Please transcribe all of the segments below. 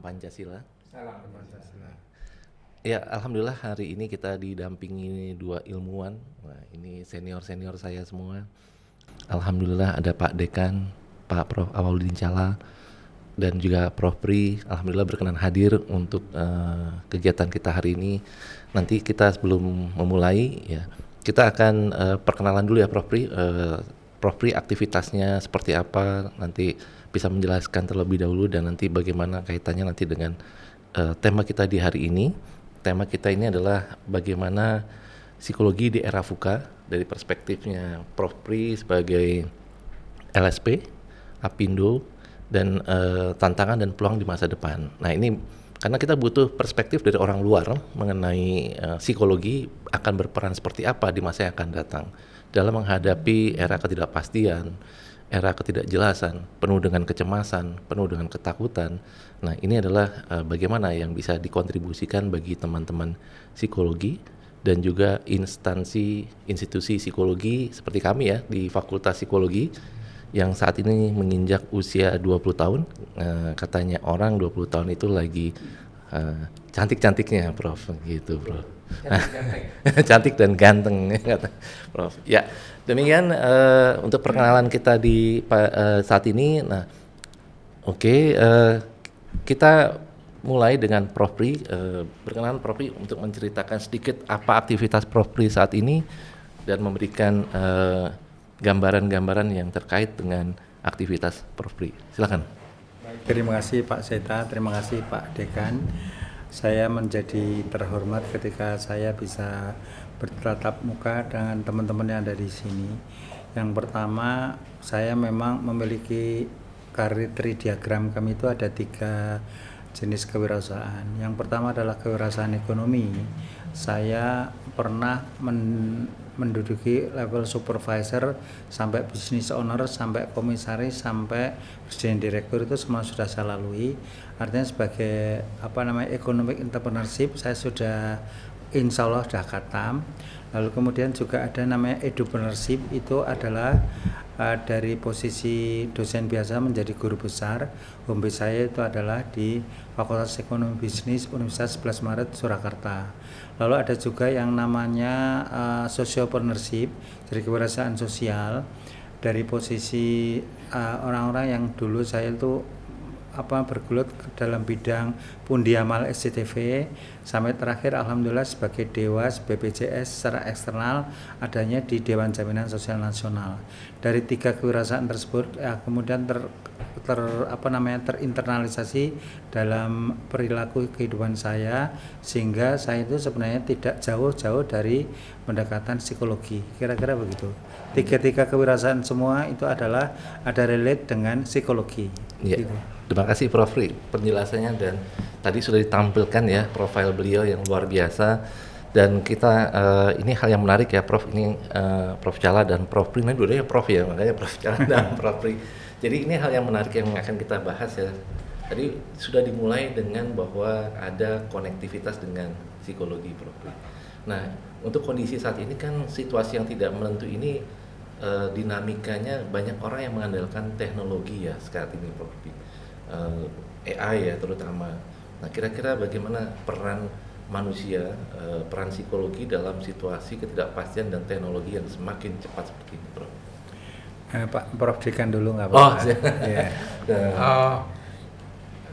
Pancasila. Salam Pancasila. Ya, alhamdulillah hari ini kita didampingi dua ilmuwan. Wah, ini senior-senior saya semua. Alhamdulillah ada Pak Dekan, Pak Prof. Awaludin Cala, dan juga Prof. Pri. Alhamdulillah berkenan hadir untuk kegiatan kita hari ini. Nanti kita sebelum memulai, ya kita akan perkenalan dulu ya Prof. Pri. Prof. Pri aktivitasnya seperti apa, nanti bisa menjelaskan terlebih dahulu, dan nanti bagaimana kaitannya nanti dengan tema kita di hari ini. Tema kita ini adalah bagaimana psikologi di era VUCA dari perspektifnya Prof. Pri sebagai LSP, Apindo, dan tantangan dan peluang di masa depan. Nah ini karena kita butuh perspektif dari orang luar mengenai psikologi akan berperan seperti apa di masa yang akan datang dalam menghadapi era ketidakpastian, era ketidakjelasan, penuh dengan kecemasan, penuh dengan ketakutan. Nah ini adalah bagaimana yang bisa dikontribusikan bagi teman-teman psikologi dan juga institusi psikologi seperti kami ya di Fakultas Psikologi yang saat ini menginjak usia 20 tahun. Katanya orang 20 tahun itu lagi cantik-cantiknya Prof, gitu Prof. Cantik dan ganteng kata Prof. Ya, demikian untuk perkenalan kita di saat ini. Nah, kita mulai dengan Prof. Pri. Berkenan Prof. Pri untuk menceritakan sedikit apa aktivitas Prof. Pri saat ini dan memberikan gambaran-gambaran yang terkait dengan aktivitas Prof. Pri. Silakan. Terima kasih Pak Seta, terima kasih Pak Dekan. Saya menjadi terhormat ketika saya bisa bertatap muka dengan teman-teman yang ada di sini. Yang pertama, saya memang memiliki kriteria diagram kami itu ada 3 jenis kewirausahaan. Yang pertama adalah kewirausahaan ekonomi. Saya pernah menduduki level supervisor sampai business owner, sampai komisaris, sampai presiden direktur, itu semua sudah saya lalui. Artinya sebagai economic entrepreneurship saya sudah insya Allah sudah khatam. Lalu kemudian juga ada namanya edupreneurship, itu adalah dari posisi dosen biasa menjadi guru besar. Home base saya itu adalah di Fakultas Ekonomi Bisnis Universitas 11 Maret Surakarta. Lalu ada juga yang namanya sociopreneurship, jadi kewirausahaan sosial, dari posisi orang-orang yang dulu saya itu bergelut dalam bidang pundi amal SCTV, sampai terakhir alhamdulillah sebagai Dewas BPJS secara eksternal adanya di Dewan Jaminan Sosial Nasional. Dari 3 kewirausahaan tersebut kemudian terinternalisasi dalam perilaku kehidupan saya, sehingga saya itu sebenarnya tidak jauh-jauh dari pendekatan psikologi. Kira-kira begitu. 3 kewirausahaan semua itu adalah ada relate dengan psikologi. Ya. Gitu. Terima kasih Prof. Pri penjelasannya, dan tadi sudah ditampilkan ya profil beliau yang luar biasa, dan kita ini hal yang menarik ya Prof, ini Prof Cala dan Prof Pri, ini dua-duanya Prof ya, makanya Prof Cala dan Prof Pri. Jadi ini hal yang menarik yang akan kita bahas ya. Tadi sudah dimulai dengan bahwa ada konektivitas dengan psikologi Prof Pri. Nah untuk kondisi saat ini kan situasi yang tidak menentu ini, dinamikanya banyak orang yang mengandalkan teknologi ya saat ini Prof Pri. AI ya terutama. Nah kira-kira bagaimana peran manusia, peran psikologi dalam situasi ketidakpastian dan teknologi yang semakin cepat seperti ini, Prof? Pak Prof Dekan dulu nggak apa-apa.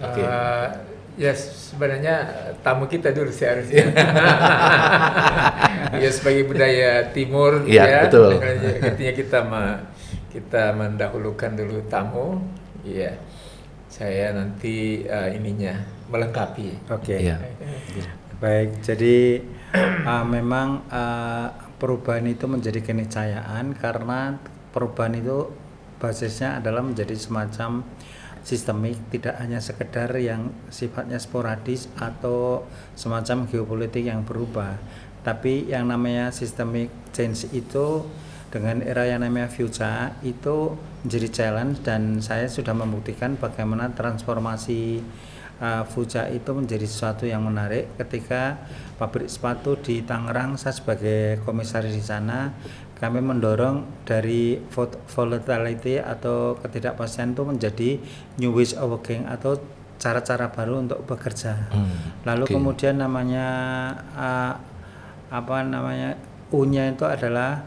Oke. Ya sebenarnya tamu kita dulu seharusnya. Ya sebagai budaya Timur ya, betul. Artinya kita mendahulukan dulu tamu. Ya. Saya nanti melengkapi. Oke. Ya. Baik, jadi memang perubahan itu menjadi keniscayaan karena perubahan itu basisnya adalah menjadi semacam sistemik, tidak hanya sekedar yang sifatnya sporadis atau semacam geopolitik yang berubah, tapi yang namanya systemic change itu dengan era yang namanya future itu menjadi challenge, dan saya sudah membuktikan bagaimana transformasi future itu menjadi sesuatu yang menarik. Ketika pabrik sepatu di Tangerang, saya sebagai komisaris di sana, kami mendorong dari volatility atau ketidakpastian itu menjadi new ways of working atau cara-cara baru untuk bekerja. Lalu Oke. kemudian namanya U-nya itu adalah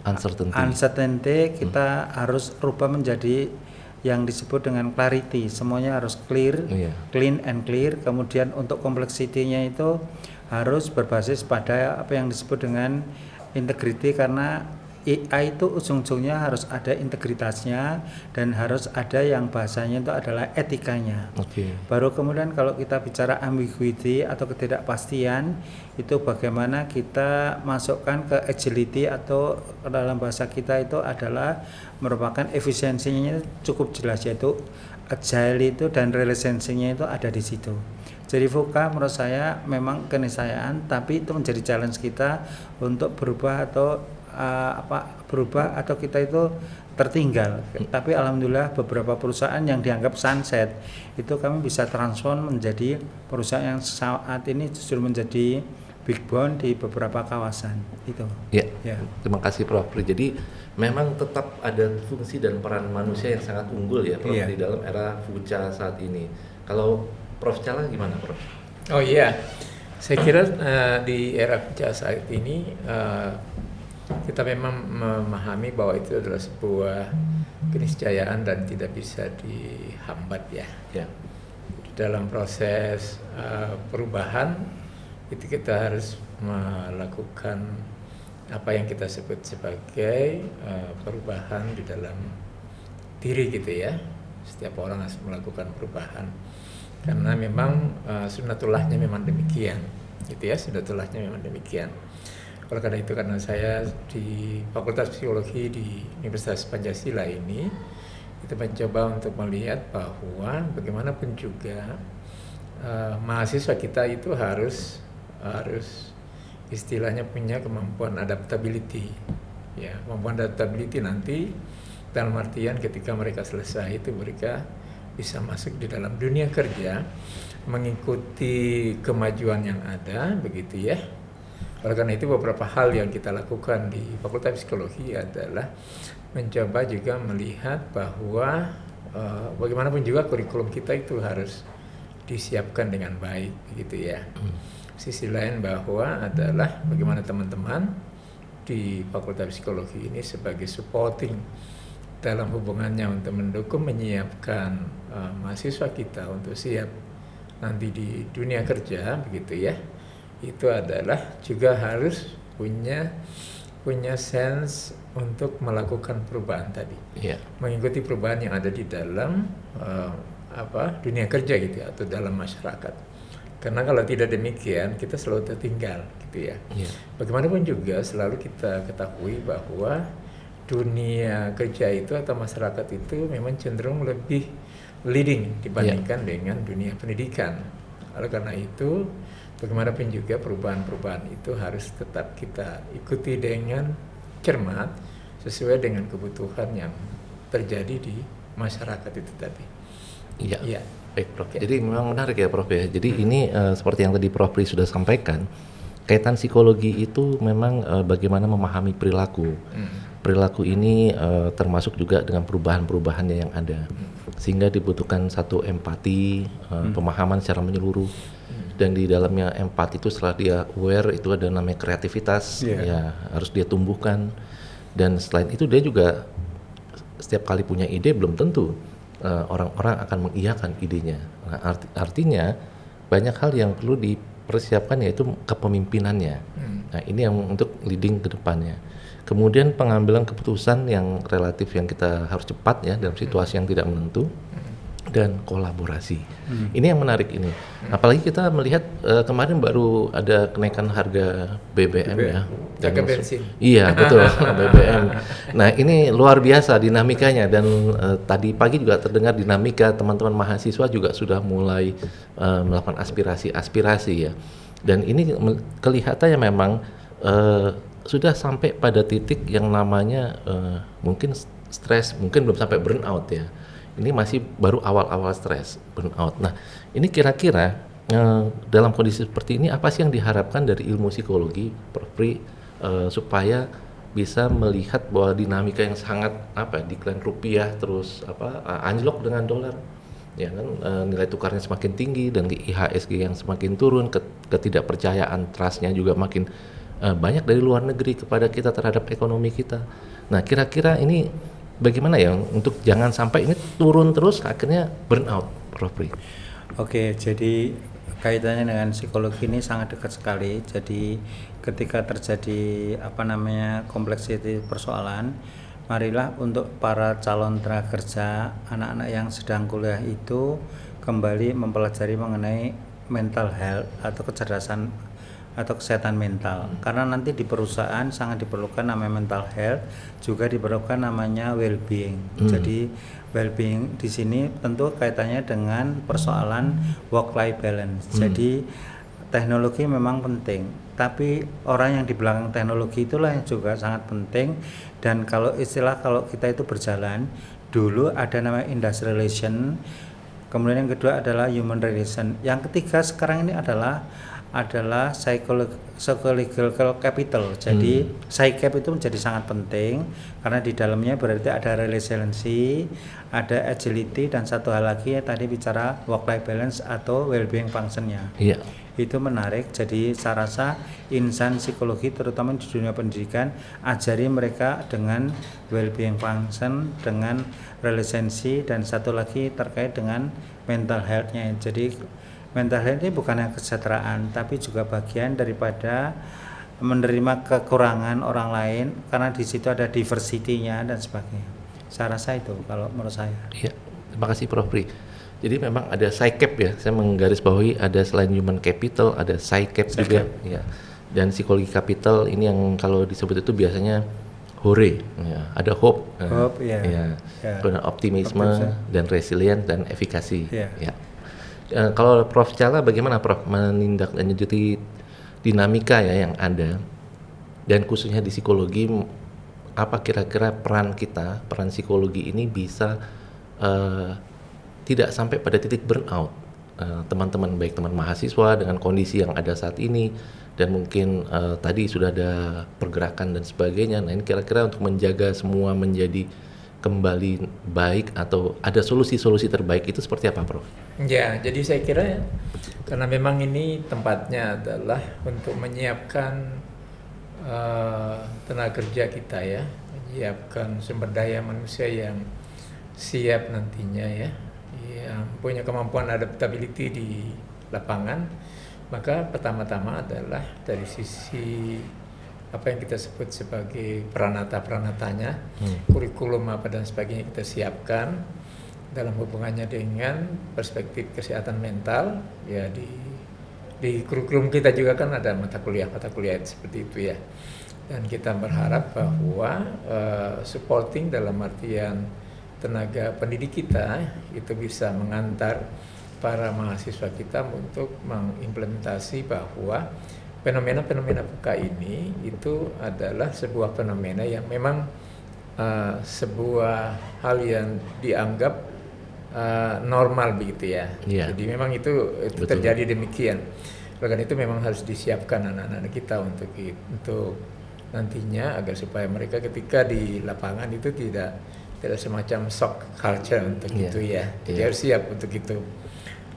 Uncertainty. uncertainty, kita harus rubah menjadi yang disebut dengan clarity. Semuanya harus clear, Iya. clean and clear. Kemudian untuk complexity-nya itu harus berbasis pada apa yang disebut dengan integrity, karena AI itu ujung-ujungnya harus ada integritasnya dan harus ada yang bahasanya itu adalah etikanya. Oke. Baru kemudian kalau kita bicara ambiguity atau ketidakpastian, itu bagaimana kita masukkan ke agility, atau dalam bahasa kita itu adalah merupakan efisiensinya cukup jelas, yaitu agile itu dan resiliensinya itu ada di situ. Jadi VUCA menurut saya memang keniscayaan, tapi itu menjadi challenge kita untuk berubah atau berubah atau kita itu tertinggal. Tapi alhamdulillah beberapa perusahaan yang dianggap sunset itu kami bisa transform menjadi perusahaan yang saat ini justru menjadi big bond di beberapa kawasan itu. Ya. Ya. Terima kasih Prof. Jadi memang tetap ada fungsi dan peran manusia yang sangat unggul ya Prof Iya. di dalam era VUCA saat ini. Kalau Prof Cala gimana Prof? Oh iya, saya kira di era VUCA saat ini kita memang memahami bahwa itu adalah sebuah keniscayaan dan tidak bisa dihambat ya. Ya. Dalam proses perubahan itu kita harus melakukan apa yang kita sebut sebagai perubahan di dalam diri gitu ya. Setiap orang harus melakukan perubahan karena memang sunnatullahnya memang demikian gitu ya, sunnatullahnya memang demikian. Oleh karena itu, karena saya di Fakultas Psikologi di Universitas Pancasila ini, kita mencoba untuk melihat bahwa bagaimanapun juga mahasiswa kita itu harus istilahnya punya kemampuan adaptability. Ya, kemampuan adaptability nanti dalam artian ketika mereka selesai itu mereka bisa masuk di dalam dunia kerja, mengikuti kemajuan yang ada, begitu ya. Oleh karena itu beberapa hal yang kita lakukan di Fakultas Psikologi adalah mencoba juga melihat bahwa bagaimanapun juga kurikulum kita itu harus disiapkan dengan baik, begitu ya. Sisi lain bahwa adalah bagaimana teman-teman di Fakultas Psikologi ini sebagai supporting dalam hubungannya untuk mendukung menyiapkan mahasiswa kita untuk siap nanti di dunia kerja, begitu ya. Itu adalah juga harus punya sense untuk melakukan perubahan tadi, mengikuti perubahan yang ada di dalam dunia kerja gitu ya, atau dalam masyarakat. Karena kalau tidak demikian kita selalu tertinggal gitu ya. Bagaimanapun juga selalu kita ketahui bahwa dunia kerja itu atau masyarakat itu memang cenderung lebih leading dibandingkan dengan dunia pendidikan. Oleh karena itu bagaimanapun juga perubahan-perubahan itu harus tetap kita ikuti dengan cermat sesuai dengan kebutuhan yang terjadi di masyarakat itu tadi. Iya. Ya. Baik Prof. Jadi memang menarik ya Prof ya. Jadi ini seperti yang tadi Prof Pri sudah sampaikan, kaitan psikologi itu memang bagaimana memahami perilaku. Perilaku ini termasuk juga dengan perubahan-perubahannya yang ada. Sehingga dibutuhkan satu empati, pemahaman secara menyeluruh. Dan di dalamnya empati itu setelah dia aware itu ada namanya kreativitas, ya harus dia tumbuhkan. Dan selain itu dia juga setiap kali punya ide belum tentu orang-orang akan mengiyakan idenya. Nah, artinya banyak hal yang perlu dipersiapkan yaitu kepemimpinannya. Nah ini yang untuk leading ke depannya. Kemudian pengambilan keputusan yang relatif yang kita harus cepat ya dalam situasi yang tidak menentu. Dan kolaborasi. Ini yang menarik ini. Apalagi kita melihat kemarin baru ada kenaikan harga BBM ya. Harga bensin. Iya betul BBM. Nah ini luar biasa dinamikanya dan tadi pagi juga terdengar dinamika teman-teman mahasiswa juga sudah mulai melakukan aspirasi ya. Dan ini kelihatannya memang sudah sampai pada titik yang namanya mungkin stres, mungkin belum sampai burnout ya. Ini masih baru awal-awal stres, burnout. Nah, ini kira-kira dalam kondisi seperti ini apa sih yang diharapkan dari ilmu psikologi, Prof Pri, supaya bisa melihat bahwa dinamika yang sangat decline rupiah terus anjlok dengan dolar. ya kan, nilai tukarnya semakin tinggi dan IHSG yang semakin turun, ketidakpercayaan trustnya juga makin banyak dari luar negeri kepada kita terhadap ekonomi kita. Nah, kira-kira ini bagaimana ya untuk jangan sampai ini turun terus akhirnya burnout, Prof. Pri? Oke, jadi kaitannya dengan psikologi ini sangat dekat sekali. Jadi ketika terjadi kompleksiti persoalan, marilah untuk para calon tenaga kerja, anak-anak yang sedang kuliah itu kembali mempelajari mengenai mental health atau kecerdasan atau kesehatan mental. Karena nanti di perusahaan sangat diperlukan namanya mental health, juga diperlukan namanya well-being. Jadi well-being di sini tentu kaitannya dengan persoalan work-life balance. Jadi teknologi memang penting, tapi orang yang di belakang teknologi itulah yang juga sangat penting. Dan kalau kita itu berjalan, dulu ada namanya industrial relation, kemudian yang kedua adalah human relation, yang ketiga sekarang ini adalah psychological capital. Jadi psycap itu menjadi sangat penting karena di dalamnya berarti ada resiliency, ada agility, dan satu hal lagi tadi bicara work life balance atau well-being functionnya. Iya. Itu menarik. Jadi saya rasa insan psikologi terutama di dunia pendidikan, ajari mereka dengan well-being function, dengan resiliency, dan satu lagi terkait dengan mental health-nya. Jadi mental health ini bukan hanya kesejahteraan, tapi juga bagian daripada menerima kekurangan orang lain, karena di situ ada diversity-nya dan sebagainya. Saya rasa itu kalau menurut saya. Iya, terima kasih Prof. Pri. Jadi memang ada psycap ya, saya menggarisbawahi ada selain human capital, ada psycap juga. Ya. Dan psikologi capital ini yang kalau disebut itu biasanya hore, ya. Ada hope, ya. Kemudian optimisme, dan resilient dan efikasi. Ya. Ya. Kalau Prof. Cala bagaimana Prof. menindaklanjuti dinamika ya yang ada, dan khususnya di psikologi, apa kira-kira peran psikologi ini bisa tidak sampai pada titik burnout teman-teman, baik teman mahasiswa dengan kondisi yang ada saat ini, dan mungkin tadi sudah ada pergerakan dan sebagainya. Nah, ini kira-kira untuk menjaga semua menjadi kembali baik atau ada solusi-solusi terbaik itu seperti apa, Prof? Ya, jadi saya kira karena memang ini tempatnya adalah untuk menyiapkan tenaga kerja kita ya, menyiapkan sumber daya manusia yang siap nantinya ya, yang punya kemampuan adaptability di lapangan. Maka pertama-tama adalah dari sisi apa yang kita sebut sebagai peranatanya, kurikulum apa dan sebagainya kita siapkan dalam hubungannya dengan perspektif kesehatan mental. Ya di kurikulum kita juga kan ada mata kuliah seperti itu ya. Dan kita berharap bahwa supporting dalam artian tenaga pendidik kita itu bisa mengantar para mahasiswa kita untuk mengimplementasi bahwa fenomena-fenomena PK ini itu adalah sebuah fenomena yang memang sebuah hal yang dianggap normal begitu ya. Yeah. Jadi memang itu terjadi demikian. Oleh itu memang harus disiapkan anak-anak kita untuk nantinya agar supaya mereka ketika di lapangan itu tidak semacam shock culture untuk itu ya. Jadi harus siap untuk itu.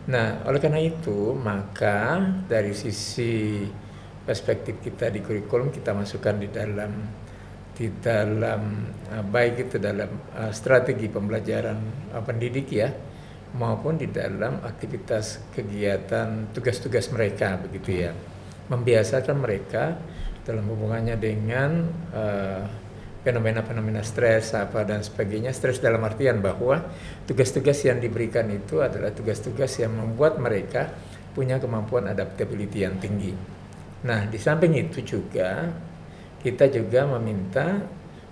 Nah, oleh karena itu maka dari sisi perspektif kita di kurikulum kita masukkan di dalam baik itu dalam strategi pembelajaran pendidik ya, maupun di dalam aktivitas kegiatan tugas-tugas mereka begitu ya, membiasakan mereka dalam hubungannya dengan fenomena-fenomena stres apa dan sebagainya. Stres dalam artian bahwa tugas-tugas yang diberikan itu adalah tugas-tugas yang membuat mereka punya kemampuan adaptability yang tinggi. Nah, di samping itu juga kita juga meminta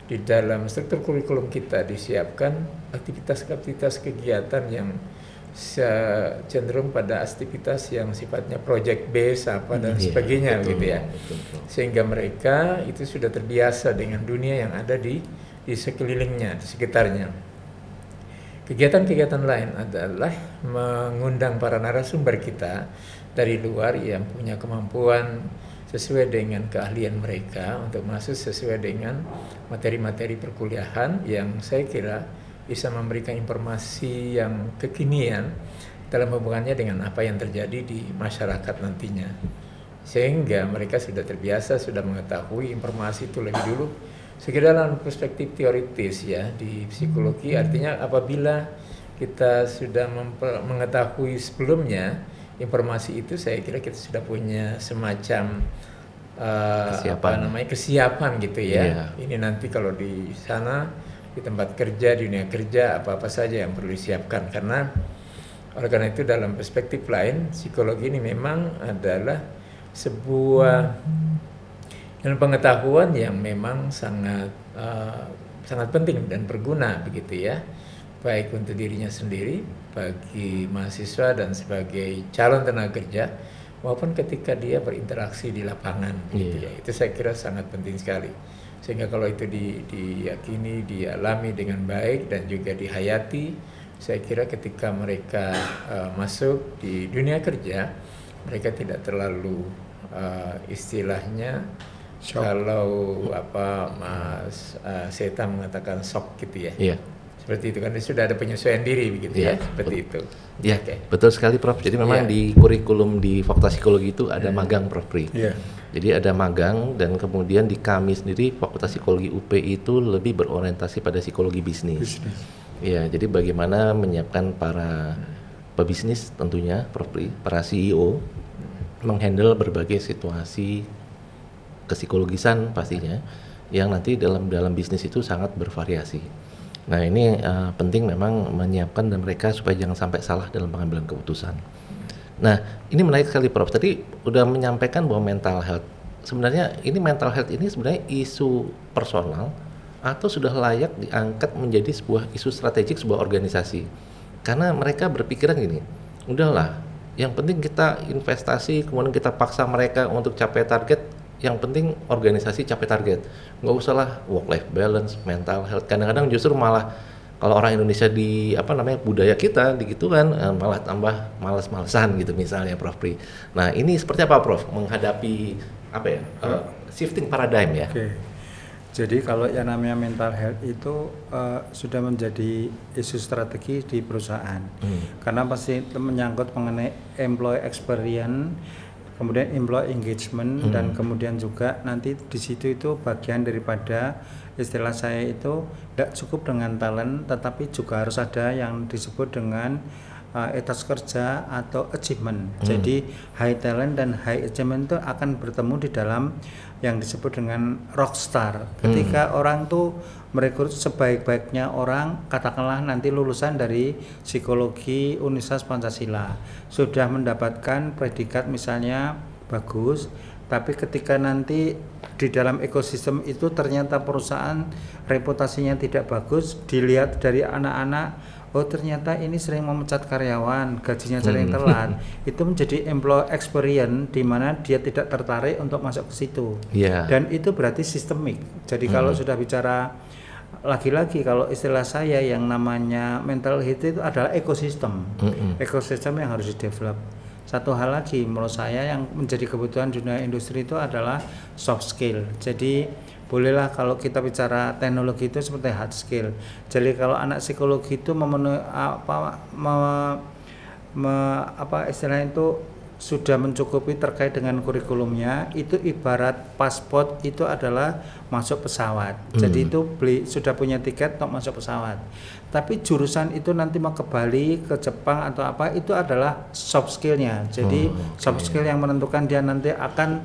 di dalam struktur kurikulum kita disiapkan aktivitas-aktivitas kegiatan yang cenderung pada aktivitas yang sifatnya project based apa dan sebagainya gitu ya. Sehingga mereka itu sudah terbiasa dengan dunia yang ada di sekelilingnya, di sekitarnya. Kegiatan-kegiatan lain adalah mengundang para narasumber kita dari luar yang punya kemampuan sesuai dengan keahlian mereka untuk masuk sesuai dengan materi-materi perkuliahan yang saya kira bisa memberikan informasi yang kekinian dalam hubungannya dengan apa yang terjadi di masyarakat nantinya. Sehingga mereka sudah terbiasa, sudah mengetahui informasi itu lebih dulu. Sekiranya dalam perspektif teoritis ya di psikologi, artinya apabila kita sudah mengetahui sebelumnya informasi itu, saya kira kita sudah punya semacam kesiapan gitu ya. Ini nanti kalau di sana, di tempat kerja, di dunia kerja, apa-apa saja yang perlu disiapkan. Karena oleh karena itu dalam perspektif lain, psikologi ini memang adalah sebuah pengetahuan yang memang sangat penting dan berguna begitu ya, baik untuk dirinya sendiri, bagi mahasiswa dan sebagai calon tenaga kerja, maupun ketika dia berinteraksi di lapangan gitu ya. Itu saya kira sangat penting sekali. Sehingga kalau itu diyakini, dialami dengan baik dan juga dihayati, saya kira ketika mereka masuk di dunia kerja, mereka tidak terlalu istilahnya shock. Kalau Mas Seta mengatakan shock gitu ya. Seperti itu kan sudah ada penyesuaian diri begitu ya, seperti itu. Ya, betul sekali Prof. Jadi memang di kurikulum di Fakultas Psikologi itu ada magang Prof. Jadi ada magang, dan kemudian di kami sendiri Fakultas Psikologi UP itu lebih berorientasi pada psikologi bisnis. Ya, jadi bagaimana menyiapkan para pebisnis tentunya Prof. Para CEO menghandle berbagai situasi psikologisan pastinya yang nanti dalam bisnis itu sangat bervariasi. Nah ini penting memang menyiapkan dan mereka supaya jangan sampai salah dalam pengambilan keputusan. Nah ini menarik sekali Prof. Tadi udah menyampaikan bahwa mental health, sebenarnya ini mental health ini sebenarnya isu personal atau sudah layak diangkat menjadi sebuah isu strategik sebuah organisasi. Karena mereka berpikiran gini, udahlah yang penting kita investasi, kemudian kita paksa mereka untuk capai target, yang penting organisasi capai target, nggak usah lah work-life balance, mental health. Kadang-kadang justru malah kalau orang Indonesia di budaya kita gitu kan malah tambah malas-malesan gitu misalnya Prof. Pri. Nah ini seperti apa Prof menghadapi shifting paradigm ya? Jadi kalau yang namanya mental health itu sudah menjadi isu strategi di perusahaan, karena pasti menyangkut mengenai employee experience, kemudian employee engagement, dan kemudian juga nanti di situ itu bagian daripada istilah saya itu tidak cukup dengan talent, tetapi juga harus ada yang disebut dengan etos kerja atau achievement. Jadi high talent dan high achievement itu akan bertemu di dalam yang disebut dengan rockstar. Ketika orang tuh merekrut sebaik-baiknya orang, katakanlah nanti lulusan dari psikologi Universitas Pancasila, sudah mendapatkan predikat misalnya bagus, tapi ketika nanti di dalam ekosistem itu ternyata perusahaan reputasinya tidak bagus, dilihat dari anak-anak, oh ternyata ini sering memecat karyawan, gajinya sering telat, itu menjadi employee experience di mana dia tidak tertarik untuk masuk ke situ. Dan itu berarti sistemik. Jadi kalau sudah bicara lagi-lagi, kalau istilah saya yang namanya mental health itu adalah ekosistem. Ekosistem yang harus di-develop. Satu hal lagi menurut saya yang menjadi kebutuhan dunia industri itu adalah soft skill. Jadi bolehlah kalau kita bicara teknologi itu seperti hard skill. Jadi kalau anak psikologi itu memenuhi istilahnya itu sudah mencukupi terkait dengan kurikulumnya, itu ibarat paspor itu adalah masuk pesawat. Jadi itu sudah punya tiket untuk masuk pesawat. Tapi jurusan itu nanti mau ke Bali, ke Jepang atau apa, itu adalah soft skillnya. Jadi soft skill yang menentukan dia nanti akan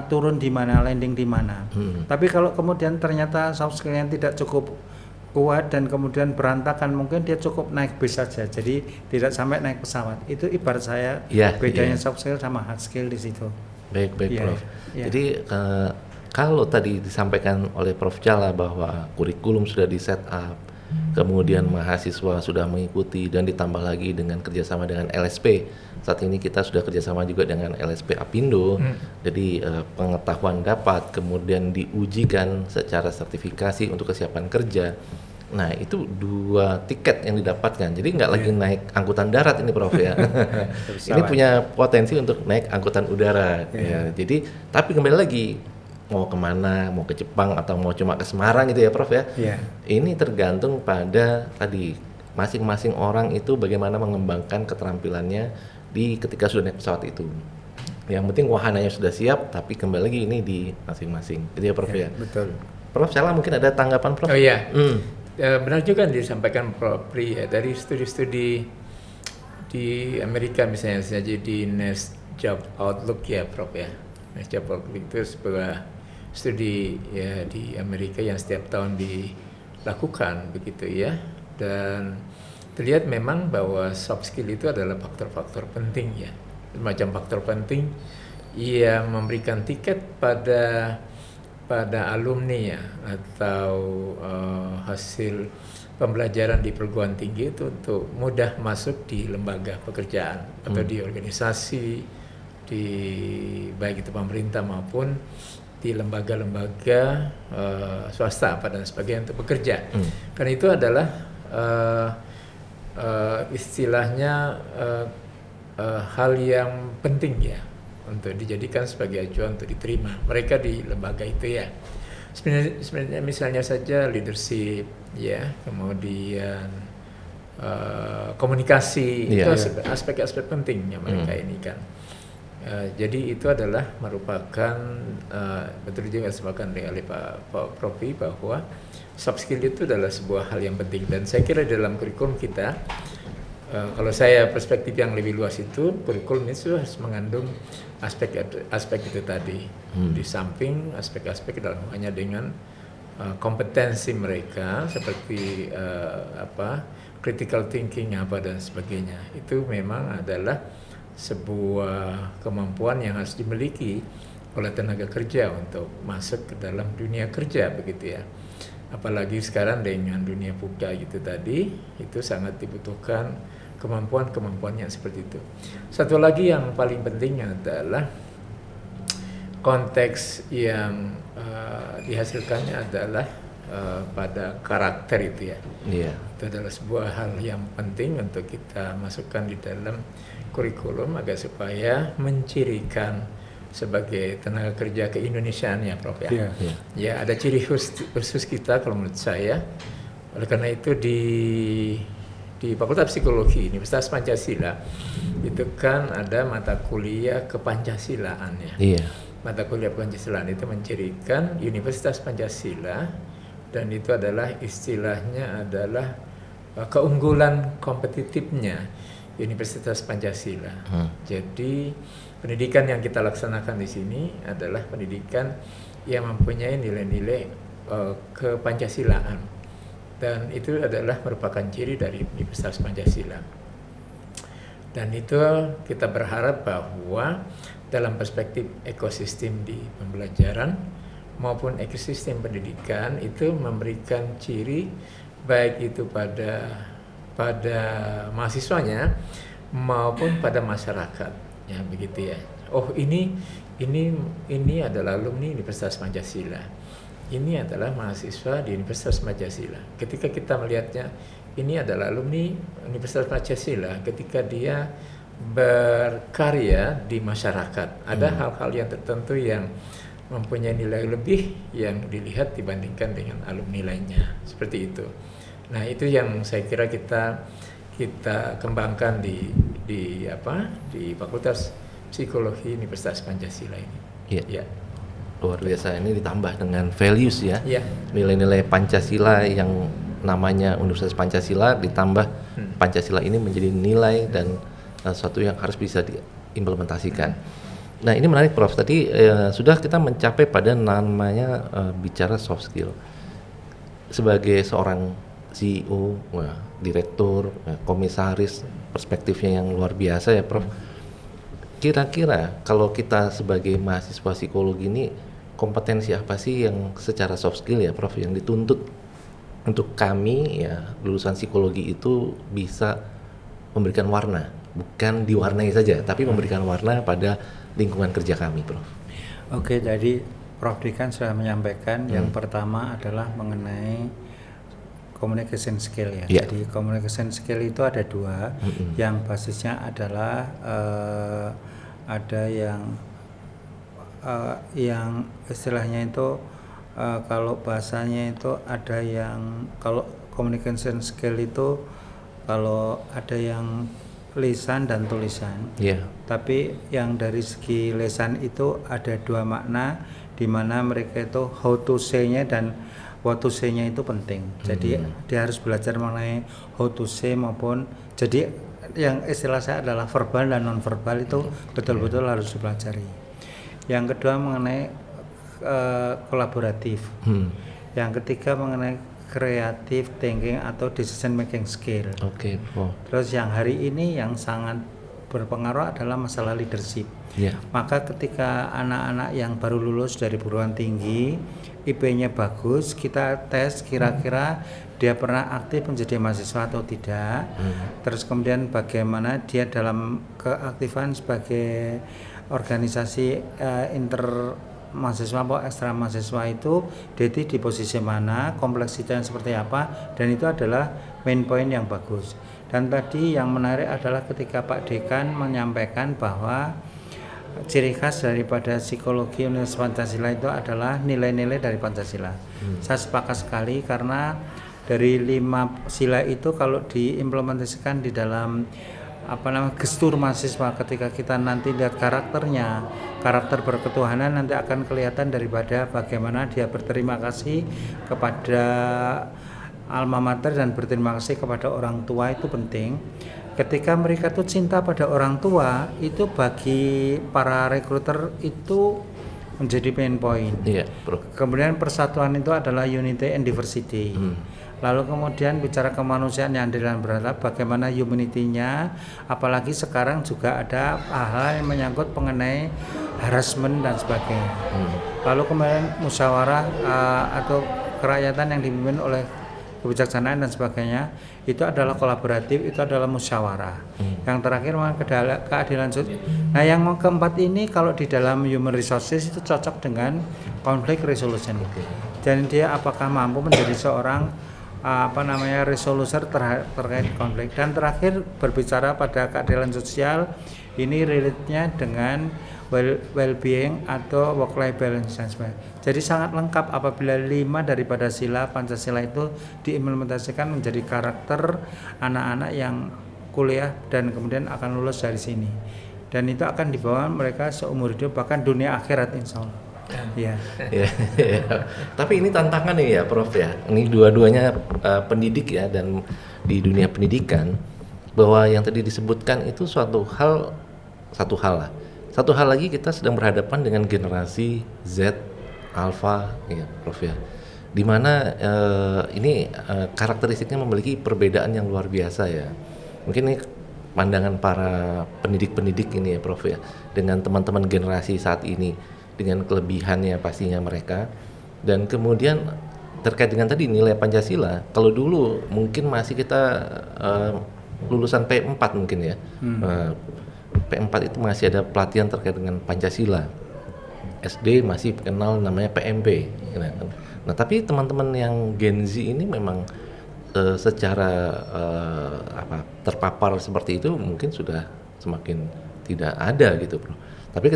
turun di mana, landing di mana. Tapi kalau kemudian ternyata soft skill yang tidak cukup kuat dan kemudian berantakan, mungkin dia cukup naik bis saja, jadi tidak sampai naik pesawat. Itu ibarat saya bedanya soft skill sama hard skill di situ. Baik Prof. Jadi kalau tadi disampaikan oleh Prof Jala bahwa kurikulum sudah di set up, kemudian mahasiswa sudah mengikuti dan ditambah lagi dengan kerjasama dengan LSP. Saat ini kita sudah kerjasama juga dengan LSP Apindo. Jadi pengetahuan dapat kemudian diujikan secara sertifikasi untuk kesiapan kerja. Nah itu 2 tiket yang didapatkan. Jadi nggak lagi naik angkutan darat ini Prof ya. Ini punya potensi untuk naik angkutan udara. Ya. Jadi tapi kembali lagi mau kemana, mau ke Jepang atau mau cuma ke Semarang gitu ya Prof ya. Iya. Ini tergantung pada tadi masing-masing orang itu bagaimana mengembangkan keterampilannya di ketika sudah naik pesawat itu. Yang penting wahananya sudah siap, tapi kembali lagi ini di masing-masing. Gitu ya Prof ya. Betul. Prof, salah mungkin ada tanggapan Prof? Oh iya, benar juga yang disampaikan Prof Pri ya, dari studi-studi di Amerika misalnya saja di Next Job Outlook ya Prof ya. Next Job Outlook itu sebuah studi ya di Amerika yang setiap tahun dilakukan begitu ya, dan terlihat memang bahwa soft skill itu adalah faktor-faktor penting ya, macam faktor penting yang memberikan tiket pada alumni ya, atau hasil pembelajaran di perguruan tinggi itu untuk mudah masuk di lembaga pekerjaan atau di organisasi, di baik itu pemerintah maupun di lembaga-lembaga swasta apa dan sebagainya untuk bekerja. Karena itu adalah istilahnya hal yang penting ya untuk dijadikan sebagai acuan untuk diterima mereka di lembaga itu ya. Sebenarnya misalnya saja leadership ya, kemudian komunikasi, itu aspek-aspek pentingnya mereka ini kan. Jadi itu adalah merupakan betul juga disebutkan oleh Pak Profi bahwa soft skill itu adalah sebuah hal yang penting, dan saya kira dalam kurikulum kita, kalau saya perspektif yang lebih luas itu, kurikulum itu harus mengandung aspek itu tadi, di samping aspek-aspek dalam hubungannya dengan kompetensi mereka seperti critical thinking apa dan sebagainya. Itu memang adalah sebuah kemampuan yang harus dimiliki oleh tenaga kerja untuk masuk ke dalam dunia kerja begitu ya. Apalagi sekarang dengan dunia buka gitu tadi, itu sangat dibutuhkan kemampuan-kemampuan yang seperti itu. Satu lagi yang paling penting adalah konteks yang dihasilkannya adalah pada karakter itu ya. Itu adalah sebuah hal yang penting untuk kita masukkan di dalam kurikulum agar supaya mencirikan sebagai tenaga kerja keindonesiaan ya Prof ya. Ya ada ciri khusus kita kalau menurut saya. Oleh karena itu di Fakultas Psikologi Universitas Pancasila itu kan ada mata kuliah kepancasilaan ya. Mata kuliah Pancasilaan itu mencirikan Universitas Pancasila, dan itu adalah istilahnya adalah keunggulan kompetitifnya Universitas Pancasila. Jadi pendidikan yang kita laksanakan di sini adalah pendidikan yang mempunyai nilai-nilai kepancasilaan, dan itu adalah merupakan ciri dari Universitas Pancasila. Dan itu kita berharap bahwa dalam perspektif ekosistem di pembelajaran maupun ekosistem pendidikan itu memberikan ciri baik itu pada mahasiswanya maupun pada masyarakat ya begitu ya. Oh ini adalah alumni Universitas Pancasila. Ini adalah mahasiswa di Universitas Pancasila. Ketika kita melihatnya ini adalah alumni Universitas Pancasila, ketika dia berkarya di masyarakat, ada hal-hal yang tertentu yang mempunyai nilai lebih yang dilihat dibandingkan dengan alumni lainnya, seperti itu. Nah itu yang saya kira kita kembangkan di Fakultas Psikologi Universitas Pancasila ini. Iya. Luar biasa, ini ditambah dengan values ya. Iya. Nilai-nilai Pancasila yang namanya Universitas Pancasila, ditambah Pancasila ini menjadi nilai dan sesuatu yang harus bisa diimplementasikan. Nah ini menarik Prof, tadi sudah kita mencapai pada namanya bicara soft skill. Sebagai seorang CEO, direktur, komisaris, perspektifnya yang luar biasa ya Prof. Kira-kira kalau kita sebagai mahasiswa psikologi ini, kompetensi apa sih yang secara soft skill ya Prof yang dituntut untuk kami ya lulusan psikologi itu bisa memberikan warna, bukan diwarnai saja, tapi memberikan warna pada lingkungan kerja kami, Prof. Oke, jadi Prof Dekan sudah menyampaikan yang pertama adalah mengenai communication skill ya. Jadi communication skill itu ada dua, yang basisnya adalah ada yang yang istilahnya itu kalau bahasanya itu ada yang kalau communication skill itu kalau ada yang lisan dan tulisan. Iya. Tapi yang dari segi lisan itu ada dua makna, di mana mereka itu how to say-nya dan what to say-nya itu penting. Jadi dia harus belajar mengenai how to say maupun jadi yang istilah saya adalah verbal dan non verbal itu betul-betul harus dipelajari. Yang kedua mengenai kolaboratif. Yang ketiga mengenai creative thinking atau decision making skill. Oke, Prof. Terus yang hari ini yang sangat berpengaruh adalah masalah leadership. Iya. Maka ketika anak-anak yang baru lulus dari perguruan tinggi, IP-nya bagus, kita tes kira-kira dia pernah aktif menjadi mahasiswa atau tidak. Terus kemudian bagaimana dia dalam keaktifan sebagai organisasi inter mahasiswa atau ekstra mahasiswa itu di posisi mana, kompleksitasnya seperti apa, dan itu adalah main point yang bagus. Dan tadi yang menarik adalah ketika Pak Dekan menyampaikan bahwa ciri khas daripada psikologi Universitas Pancasila itu adalah nilai-nilai dari Pancasila. Saya sepakat sekali karena dari 5 sila itu kalau diimplementasikan di dalam gestur mahasiswa, ketika kita nanti lihat karakternya, karakter berketuhanan, nanti akan kelihatan daripada bagaimana dia berterima kasih kepada alma mater dan berterima kasih kepada orang tua itu penting. Ketika mereka tuh cinta pada orang tua, itu bagi para rekruter itu menjadi main point. Iya, Prof. Kemudian persatuan itu adalah unity and diversity. Lalu kemudian bicara kemanusiaan yang adil dan beradab, bagaimana humanity-nya, apalagi sekarang juga ada hal-hal yang menyangkut mengenai harassment dan sebagainya. Lalu kemudian musyawarah atau kerakyatan yang dipimpin oleh kebijaksanaan dan sebagainya, itu adalah kolaboratif, itu adalah musyawarah. Yang terakhir keadilan sosial. Nah, yang keempat ini kalau di dalam human resources itu cocok dengan conflict resolution. Jadi dia apakah mampu menjadi seorang resoluser terkait konflik. Dan terakhir berbicara pada keadilan sosial, ini relate-nya dengan well-being atau work-life balance dan sebagainya. Jadi sangat lengkap apabila 5 daripada sila Pancasila itu diimplementasikan menjadi karakter anak-anak yang kuliah dan kemudian akan lulus dari sini. Dan itu akan dibawa mereka seumur hidup, bahkan dunia akhirat insya Allah. Ya. Tapi ini tantangan nih ya, Prof ya. Ini dua-duanya pendidik ya, dan di dunia pendidikan bahwa yang tadi disebutkan itu satu hal lah. Satu hal lagi, kita sedang berhadapan dengan generasi Z, Alpha, ya, Prof ya. Dimana ini karakteristiknya memiliki perbedaan yang luar biasa ya. Mungkin ini pandangan para pendidik-pendidik ini ya, Prof ya, dengan teman-teman generasi saat ini, dengan kelebihannya pastinya mereka. Dan kemudian terkait dengan tadi nilai Pancasila, kalau dulu mungkin masih kita lulusan P4 mungkin ya, P4 itu masih ada pelatihan terkait dengan Pancasila. SD masih kenal namanya PMP. Nah, tapi teman-teman yang Gen Z ini memang secara terpapar seperti itu mungkin sudah semakin tidak ada gitu, Bro. Tapi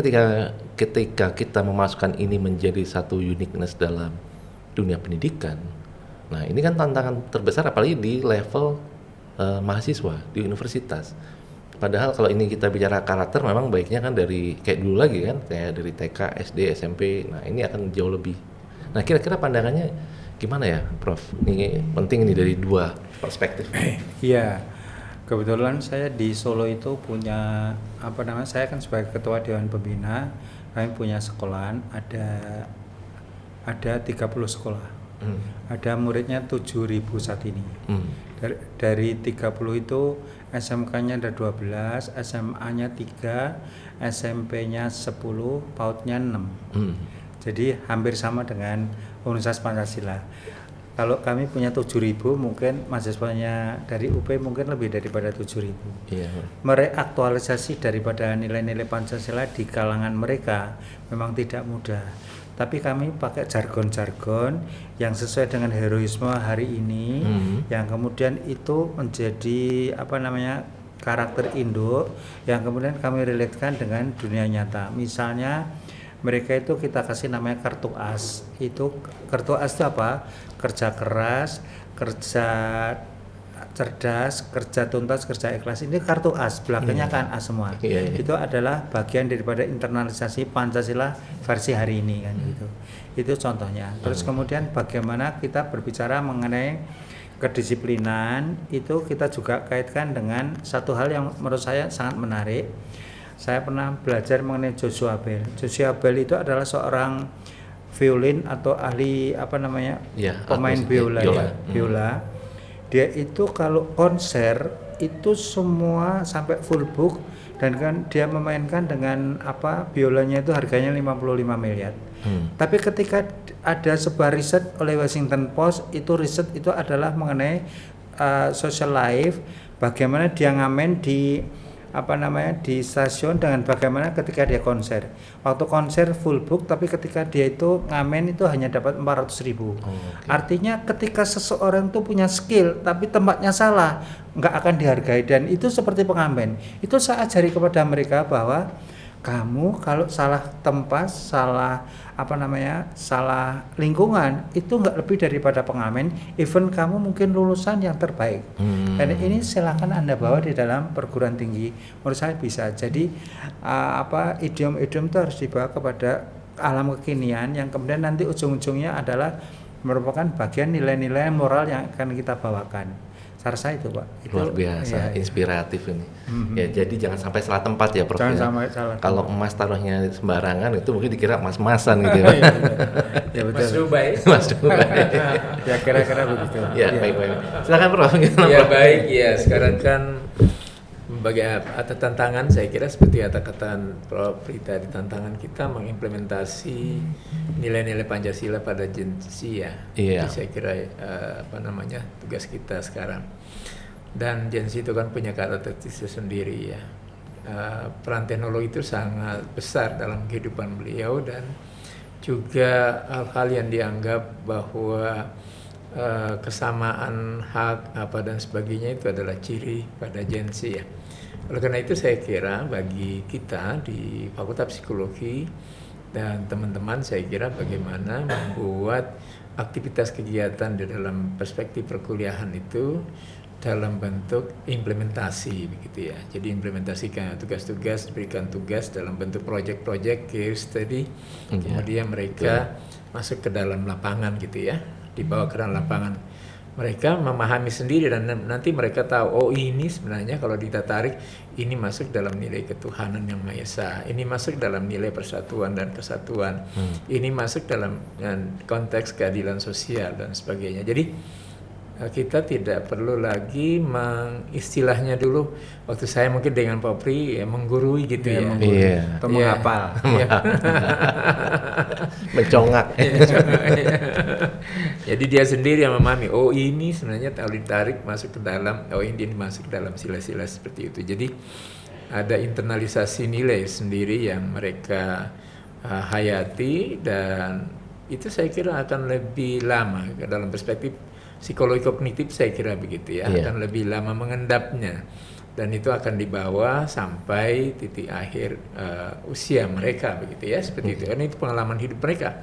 ketika kita memasukkan ini menjadi satu uniqueness dalam dunia pendidikan, nah ini kan tantangan terbesar apalagi di level mahasiswa di universitas. Padahal kalau ini kita bicara karakter, memang baiknya kan dari kayak dulu lagi kan, kayak dari TK, SD, SMP. Nah ini akan jauh lebih. Nah kira-kira pandangannya gimana ya, Prof? Ini penting nih dari dua perspektif. Iya. Kebetulan saya di Solo itu punya saya kan sebagai ketua Dewan Pembina, kami punya sekolahan, ada 30 sekolah. Ada muridnya 7.000 saat ini. Dari 30 itu SMK-nya ada 12, SMA-nya 3, SMP-nya 10, PAUD-nya 6. Jadi hampir sama dengan Universitas Pancasila. Kalau kami punya 7.000, mungkin mahasiswanya dari UP mungkin lebih daripada 7.000. Iya. Mereaktualisasi daripada nilai-nilai Pancasila di kalangan mereka memang tidak mudah. Tapi kami pakai jargon-jargon yang sesuai dengan heroisme hari ini, yang kemudian itu menjadi karakter induk yang kemudian kami relatekan dengan dunia nyata. Misalnya mereka itu kita kasih namanya kartu as. Itu kartu as itu apa? Kerja keras, kerja cerdas, kerja tuntas, kerja ikhlas. Ini kartu as, belakangnya kan as semua. Itu adalah bagian daripada internalisasi Pancasila versi hari ini kan gitu. Itu contohnya. Terus kemudian bagaimana kita berbicara mengenai kedisiplinan, itu kita juga kaitkan dengan satu hal yang menurut saya sangat menarik. Saya pernah belajar mengenai Joshua Bell. Joshua Bell itu adalah seorang violin atau ahli pemain biola. Dia itu kalau konser itu semua sampai full book, dan kan dia memainkan dengan biolanya itu harganya 55 miliar. Tapi ketika ada sebuah riset oleh Washington Post, itu riset itu adalah mengenai social life, bagaimana dia ngamen di di stasiun dengan bagaimana ketika dia konser. Waktu konser full book, tapi ketika dia itu ngamen itu hanya dapat 400.000. Artinya ketika seseorang itu punya skill tapi tempatnya salah, nggak akan dihargai, dan itu seperti pengamen. Itu saya ajari kepada mereka bahwa kamu kalau salah tempat, salah salah lingkungan, itu nggak lebih daripada pengamen. Even kamu mungkin lulusan yang terbaik. Dan ini silakan Anda bawa di dalam perguruan tinggi. Menurut saya bisa. Jadi idiom-idiom itu harus dibawa kepada alam kekinian, yang kemudian nanti ujung-ujungnya adalah merupakan bagian nilai-nilai moral yang akan kita bawakan. Saya itu Pak. Luar biasa, inspiratif ini. Ya, jadi jangan sampai salah tempat ya Prof. Jangan sampai salah. Kalau emas taruhnya sembarangan itu mungkin dikira emas-emasan gitu ya. Ya betul. Mas Dubai. Mas Dubai. Ya kira-kira begitu. Ya, baik. Silakan Prof. Ya baik, ya sekarang kan ada tantangan, saya kira seperti kata Prof. Rita, di tantangan kita mengimplementasi nilai-nilai Pancasila pada Gen Z ya. Jadi saya kira tugas kita sekarang. Dan Gen Z itu kan punya karakteristik sendiri ya. Peran teknologi itu sangat besar dalam kehidupan beliau, dan juga hal-hal yang dianggap bahwa kesamaan hak dan sebagainya itu adalah ciri pada Gen Z ya. Oleh karena itu saya kira bagi kita di Fakultas Psikologi dan teman-teman, saya kira bagaimana membuat aktivitas kegiatan di dalam perspektif perkuliahan itu dalam bentuk implementasi begitu ya. Jadi implementasikan tugas-tugas, diberikan tugas dalam bentuk project-project, case study, kemudian mereka masuk ke dalam lapangan gitu ya, dibawa ke dalam lapangan. Mereka memahami sendiri, dan nanti mereka tahu, ini sebenarnya kalau kita tarik, ini masuk dalam nilai ketuhanan yang Maha Esa, ini masuk dalam nilai persatuan dan kesatuan, ini masuk dalam konteks keadilan sosial dan sebagainya. Jadi kita tidak perlu lagi istilahnya dulu waktu saya mungkin dengan Pak Pri menggurui gitu ya. Atau menghafal. Mencongak. Jadi dia sendiri yang memahami, ini sebenarnya kalau ditarik masuk ke dalam, ini masuk ke dalam sila-sila seperti itu. Jadi ada internalisasi nilai sendiri yang mereka hayati, dan itu saya kira akan lebih lama dalam perspektif psikologi kognitif, saya kira begitu ya, akan lebih lama mengendapnya, dan itu akan dibawa sampai titik akhir usia mereka begitu ya, seperti itu. Karena itu pengalaman hidup mereka,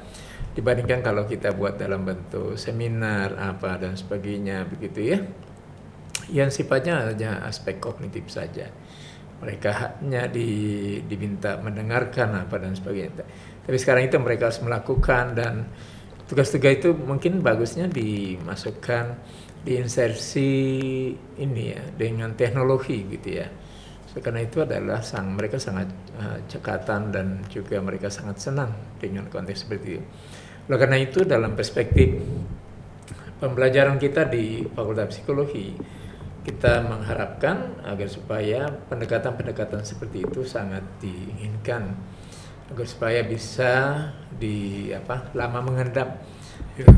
dibandingkan kalau kita buat dalam bentuk seminar dan sebagainya begitu ya, yang sifatnya hanya aspek kognitif saja. Mereka hanya diminta mendengarkan dan sebagainya. Tapi sekarang itu mereka harus melakukan, dan tugas-tugas itu mungkin bagusnya dimasukkan, diinsersi ini ya dengan teknologi gitu ya. Karena itu adalah mereka sangat cekatan, dan juga mereka sangat senang dengan konteks seperti itu. Oleh karena itu dalam perspektif pembelajaran kita di Fakultas Psikologi, kita mengharapkan agar supaya pendekatan-pendekatan seperti itu sangat diinginkan, agar supaya bisa lama mengendap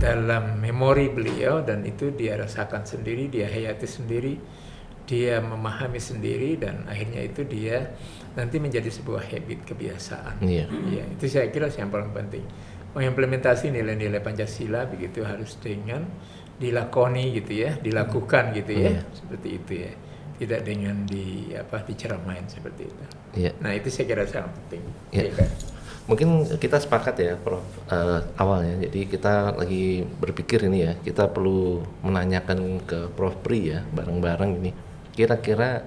dalam memori beliau, dan itu dia rasakan sendiri, dia hayati sendiri, dia memahami sendiri, dan akhirnya itu dia nanti menjadi sebuah habit, kebiasaan. Ya, itu saya kira yang paling penting. Mengimplementasi nilai-nilai Pancasila begitu harus dengan dilakoni gitu ya, dilakukan gitu ya, seperti itu ya. Tidak dengan diceramain seperti itu. Nah, itu saya kira sangat penting. Mungkin kita sepakat ya, Prof, awalnya. Jadi kita lagi berpikir ini ya, kita perlu menanyakan ke Prof Pri ya, bareng-bareng ini. Kira-kira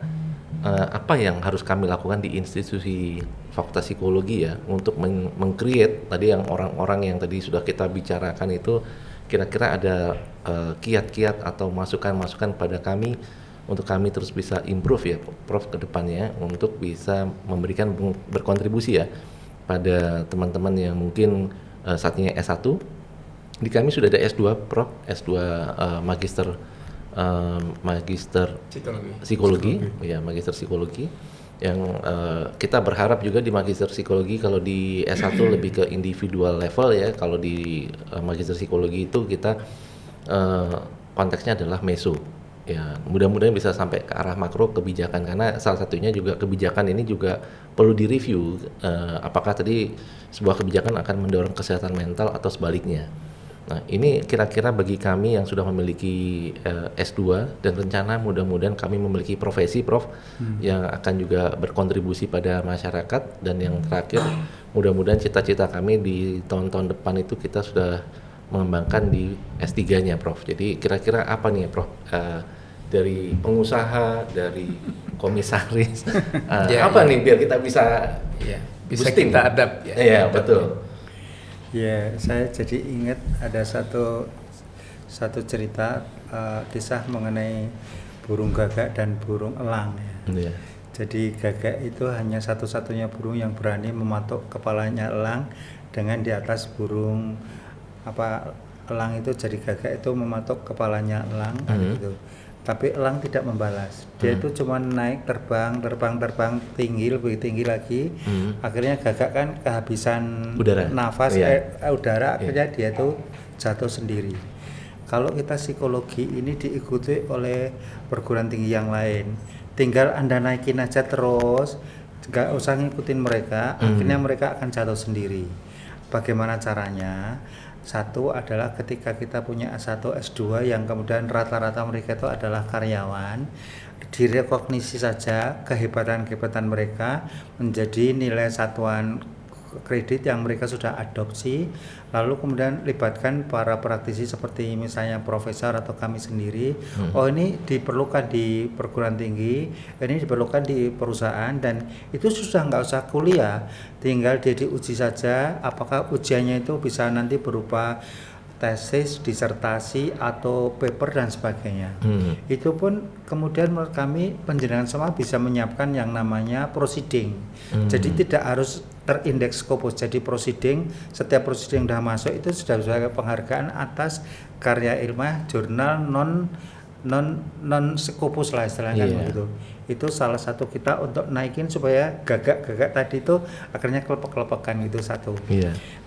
apa yang harus kami lakukan di institusi Fakultas Psikologi ya, untuk meng-create tadi yang orang-orang yang tadi sudah kita bicarakan itu, kira-kira ada kiat-kiat atau masukan-masukan pada kami untuk kami terus bisa improve ya, Prof, ke depannya untuk bisa memberikan berkontribusi ya pada teman-teman yang mungkin saat ini S1. Di kami sudah ada S2, Prof, S2 magister psikologi, ya, magister psikologi yang kita berharap juga di magister psikologi kalau di S1 lebih ke individual level ya, kalau di magister psikologi itu kita konteksnya adalah meso. Ya, mudah-mudahan bisa sampai ke arah makro kebijakan, karena salah satunya juga kebijakan ini juga perlu direview apakah tadi sebuah kebijakan akan mendorong kesehatan mental atau sebaliknya. Nah, ini kira-kira bagi kami yang sudah memiliki S2 dan rencana mudah-mudahan kami memiliki profesi, Prof, yang akan juga berkontribusi pada masyarakat, dan yang terakhir mudah-mudahan cita-cita kami di tahun-tahun depan itu kita sudah mengembangkan di S3-nya, Prof. Jadi kira-kira apa nih, Prof? Dari pengusaha, dari komisaris, apa nih biar kita bisa bisa boosting. kita adapt ya. Iya, betul. Ya, saya jadi ingat ada satu cerita kisah mengenai burung gagak dan burung elang ya. Iya. Jadi gagak itu hanya satu-satunya burung yang berani mematuk kepalanya elang dengan di atas burung elang itu. Jadi gagak itu mematuk kepalanya elang gitu. Tapi elang tidak membalas. Dia itu cuma naik terbang tinggi, lebih tinggi lagi. Akhirnya gagak kan kehabisan nafas, udara, akhirnya dia itu jatuh sendiri. Kalau kita psikologi ini diikuti oleh perguruan tinggi yang lain, tinggal Anda naikin aja terus, nggak usah ngikutin mereka, akhirnya mereka akan jatuh sendiri. Bagaimana caranya? Satu adalah ketika kita punya S1, S2 yang kemudian rata-rata mereka itu adalah karyawan, direkognisi saja kehebatan-kehebatan mereka menjadi nilai satuan kredit yang mereka sudah adopsi, lalu kemudian libatkan para praktisi seperti misalnya profesor atau kami sendiri. Oh, ini diperlukan di perguruan tinggi, ini diperlukan di perusahaan, dan itu sudah nggak usah kuliah, tinggal dia diuji saja apakah ujiannya itu bisa nanti berupa tesis, disertasi, atau paper dan sebagainya. Itu pun kemudian menurut kami penjenengan semua bisa menyiapkan yang namanya proceeding. Jadi tidak harus terindeks Scopus. Jadi proceeding, setiap proceeding sudah masuk itu sudah sebagai penghargaan atas karya ilmiah jurnal non Scopus lah istilahnya begitu. Itu salah satu kita untuk naikin supaya gagak-gagak tadi itu akhirnya kelepek-kelepekan gitu satu.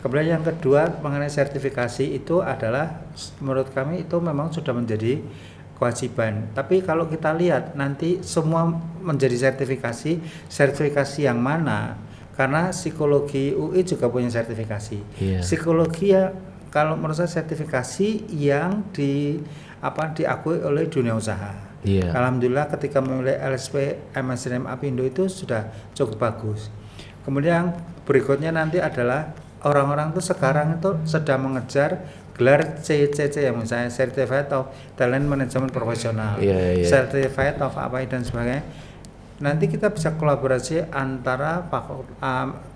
Kemudian yang kedua mengenai sertifikasi itu adalah menurut kami itu memang sudah menjadi kewajiban. Tapi kalau kita lihat nanti semua menjadi sertifikasi yang mana? Karena psikologi UI juga punya sertifikasi. Psikologi ya kalau menurut saya sertifikasi yang diakui oleh dunia usaha. Alhamdulillah ketika memilih LSP MSNM Apindo itu sudah cukup bagus. Kemudian berikutnya nanti adalah orang-orang itu sekarang itu sedang mengejar gelar CCC yang misalnya Certified of Talent Management Professional, Certified of apa dan sebagainya. Nanti kita bisa kolaborasi antara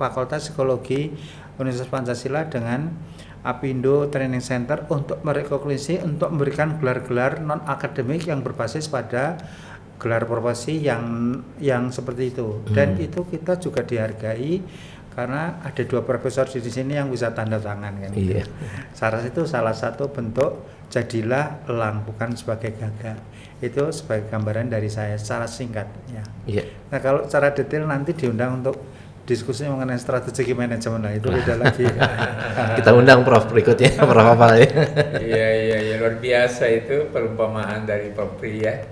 Fakultas Psikologi Universitas Pancasila dengan Apindo Training Center untuk merekognisi, untuk memberikan gelar-gelar non akademik yang berbasis pada gelar profesi yang seperti itu. Dan itu kita juga dihargai karena ada 2 profesor di sini yang bisa tanda tangan kan. Itu salah satu bentuk jadilah elang bukan sebagai gagak. Itu sebagai gambaran dari saya secara singkat ya. Nah, kalau secara detail nanti diundang untuk diskusi mengenai strategi manajemen, lah itu beda lagi. Kita undang Prof berikutnya, Prof apa ya? Iya, luar biasa itu perumpamaan dari Prof Pri ya.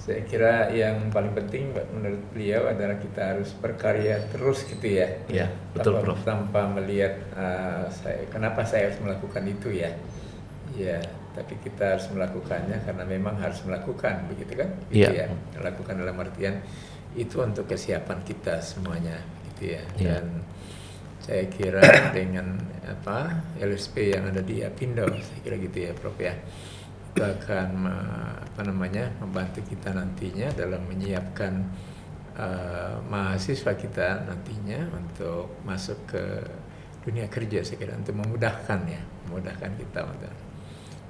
Saya kira yang paling penting menurut beliau adalah kita harus berkarya terus gitu ya. Iya, betul Prof. Tanpa melihat kenapa saya harus melakukan itu ya. Ya, tapi kita harus melakukannya karena memang harus melakukan, begitu kan? Gitu ya. Melakukan dalam artian itu untuk kesiapan kita semuanya. Ya. Dan saya kira dengan LSP yang ada di Apindo, saya kira gitu ya Prof ya, itu akan membantu kita nantinya dalam menyiapkan mahasiswa kita nantinya untuk masuk ke dunia kerja, saya kira untuk memudahkan kita untuk.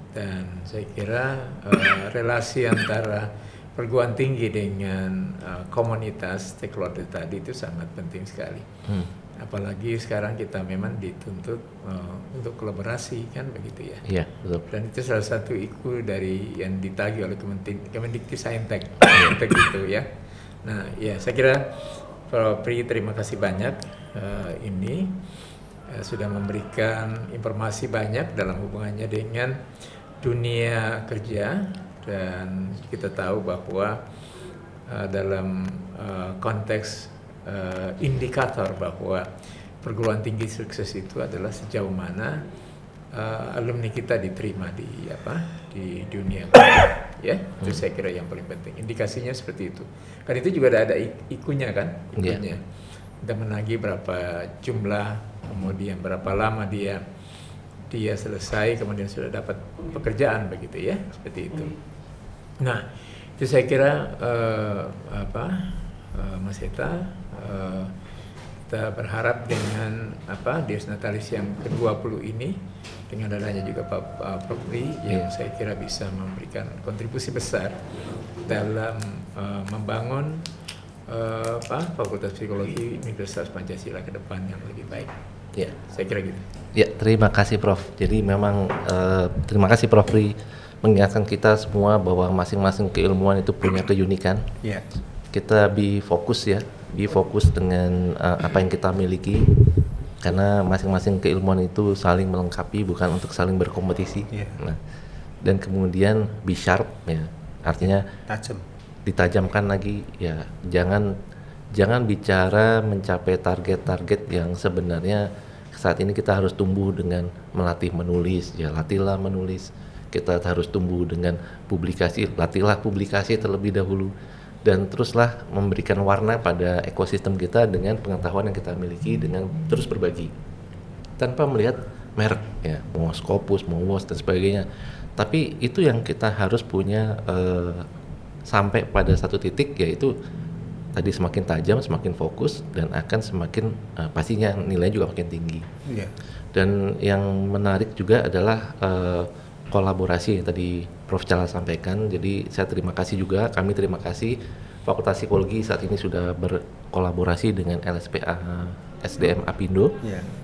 Dan saya kira relasi antara perguruan tinggi dengan komunitas stakeholder tadi itu sangat penting sekali. Apalagi sekarang kita memang dituntut untuk kolaborasi kan begitu ya. Iya, betul. Dan itu salah satu iku dari yang ditagih oleh Kemendikbudristek begitu ya. Nah, ya saya kira Prof Pri terima kasih banyak ini sudah memberikan informasi banyak dalam hubungannya dengan dunia kerja, dan kita tahu bahwa dalam konteks indikator bahwa perguruan tinggi sukses itu adalah sejauh mana alumni kita diterima di dunia kerja, ya. Itu saya kira yang paling penting. Indikasinya seperti itu. Kan itu juga ada ikunya kan, ikunya. Kita menagih berapa jumlah, kemudian berapa lama dia selesai, kemudian sudah dapat pekerjaan begitu ya, seperti itu. Nah, itu saya kira Mas Eta, kita berharap dengan Dies Natalis yang ke-20 ini, dengan adanya juga Pak Prof Pri yang saya kira bisa memberikan kontribusi besar dalam membangun Fakultas Psikologi Universitas Pancasila ke depan yang lebih baik. Ya, saya kira gitu. Ya, terima kasih Prof. Jadi memang terima kasih Prof Pri mengingatkan kita semua bahwa masing-masing keilmuan itu punya keunikan. Ya. Kita be fokus dengan apa yang kita miliki, karena masing-masing keilmuan itu saling melengkapi, bukan untuk saling berkompetisi. Nah, dan kemudian be sharp ya, artinya ditajamkan lagi ya. Jangan bicara mencapai target-target yang sebenarnya saat ini kita harus tumbuh dengan melatih menulis, ya latihlah menulis. Kita harus tumbuh dengan publikasi, latihlah publikasi terlebih dahulu. Dan teruslah memberikan warna pada ekosistem kita dengan pengetahuan yang kita miliki, dengan terus berbagi. Tanpa melihat merek, ya, mau Scopus, mau WOS, dan sebagainya. Tapi itu yang kita harus punya sampai pada satu titik, yaitu tadi semakin tajam, semakin fokus, dan akan semakin pastinya nilainya juga makin tinggi. Dan yang menarik juga adalah kolaborasi yang tadi Prof Cala sampaikan. Jadi saya terima kasih juga, kami terima kasih Fakultas Psikologi saat ini sudah berkolaborasi dengan LSPA SDM Apindo.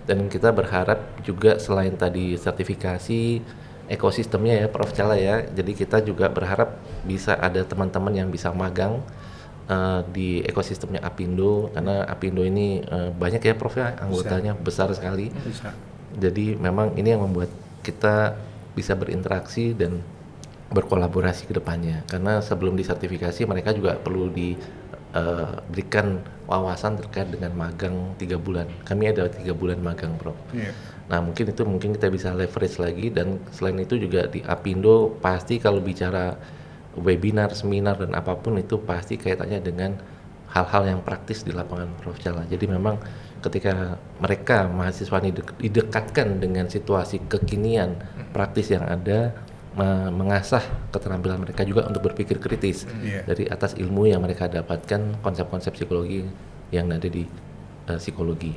Dan kita berharap juga selain tadi sertifikasi ekosistemnya ya Prof Cala ya, jadi kita juga berharap bisa ada teman-teman yang bisa magang di ekosistemnya Apindo, karena Apindo ini banyak ya Prof ya, anggotanya besar sekali. Jadi memang ini yang membuat kita bisa berinteraksi dan berkolaborasi ke depannya, karena sebelum disertifikasi mereka juga perlu diberikan wawasan terkait dengan magang 3 bulan. Kami ada 3 bulan magang Prof. Nah mungkin kita bisa leverage lagi. Dan selain itu juga di Apindo pasti kalau bicara webinar, seminar dan apapun itu pasti kaitannya dengan hal-hal yang praktis di lapangan Prof Cala. Jadi memang ketika mereka mahasiswa ini didekatkan dengan situasi kekinian praktis yang ada, mengasah keterampilan mereka juga untuk berpikir kritis dari atas ilmu yang mereka dapatkan, konsep-konsep psikologi yang ada di psikologi.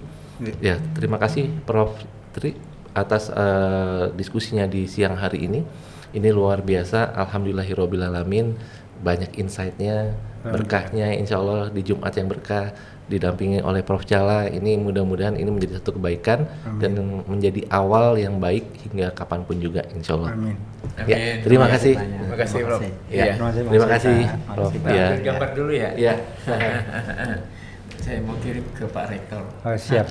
Ya, terima kasih Prof Tri atas diskusinya di siang hari ini. Ini luar biasa, alhamdulillahirobbilalamin, banyak insight-nya, berkahnya, insya Allah di Jumat yang berkah didampingi oleh Prof Cala. Ini mudah-mudahan ini menjadi satu kebaikan. Amin. Dan menjadi awal yang baik hingga kapanpun juga, insya Allah. Amin. Ya, terima kasih. Terima kasih Prof. Ya, terima kasih Prof. Ya. Gambar dulu ya. Ya. Saya mau kirim ke Pak Rektor. Siap.